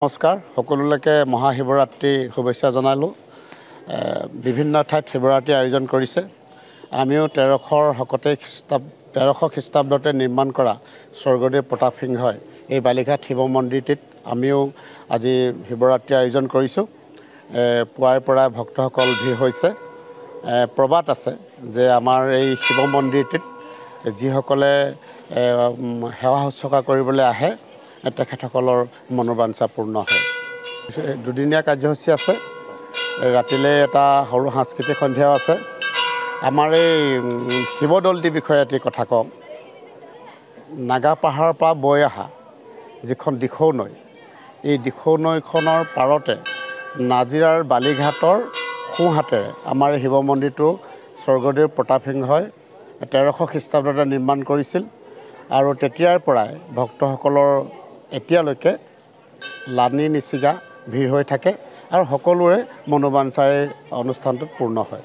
নমস্কাৰ সকলোলৈকে মহাশিৱৰাত্ৰি শুভেচ্ছা জনালোঁ। বিভিন্ন ঠাইত শিৱৰাত্ৰি আয়োজন কৰিছে। আমিও 1300 খ্ৰীষ্টাব্দতে নিৰ্মাণ কৰা স্বৰ্গদেৱ প্ৰতাপ সিংহই এই বালিঘাট শিৱ মন্দিৰটিত আমিও আজি শিৱৰাত্ৰি আয়োজন কৰিছোঁ। পুৱাৰ পৰা ভক্তসকল ভিৰ হৈছে। প্ৰবাদ আছে যে আমাৰ এই শিৱ মন্দিৰটিত যিসকলে সেৱা শুশ্ৰূষা কৰিবলৈ আহে তেখেতসকলৰ মনোবাঞ্ছা পূৰ্ণ হয়। দুদিনীয়া কাৰ্যসূচী আছে। ৰাতিলৈ এটা সৰু সাংস্কৃতিক সন্ধিয়াও আছে। আমাৰ এই শিৱদৌলটিৰ বিষয়ে এটি কথা কওঁ। নাগা পাহাৰৰ পৰা বৈ অহা যিখন দিখৌ নৈ, এই দিখৌ নৈখনৰ পাৰতে নাজিৰাৰ বালিঘাটৰ সোঁহাতেৰে আমাৰ এই শিৱ মন্দিৰটো স্বৰ্গদেৱ প্ৰতাপ সিংহই 1300 খ্ৰীষ্টাব্দতে নিৰ্মাণ কৰিছিল আৰু তেতিয়াৰ পৰাই ভক্তসকলৰ এতিয়ালৈকে লানি নিচিগা ভিৰ হৈ থাকে আৰু সকলোৰে মনোবাঞ্ছাৰে অনুষ্ঠানটোত পূৰ্ণ হয়।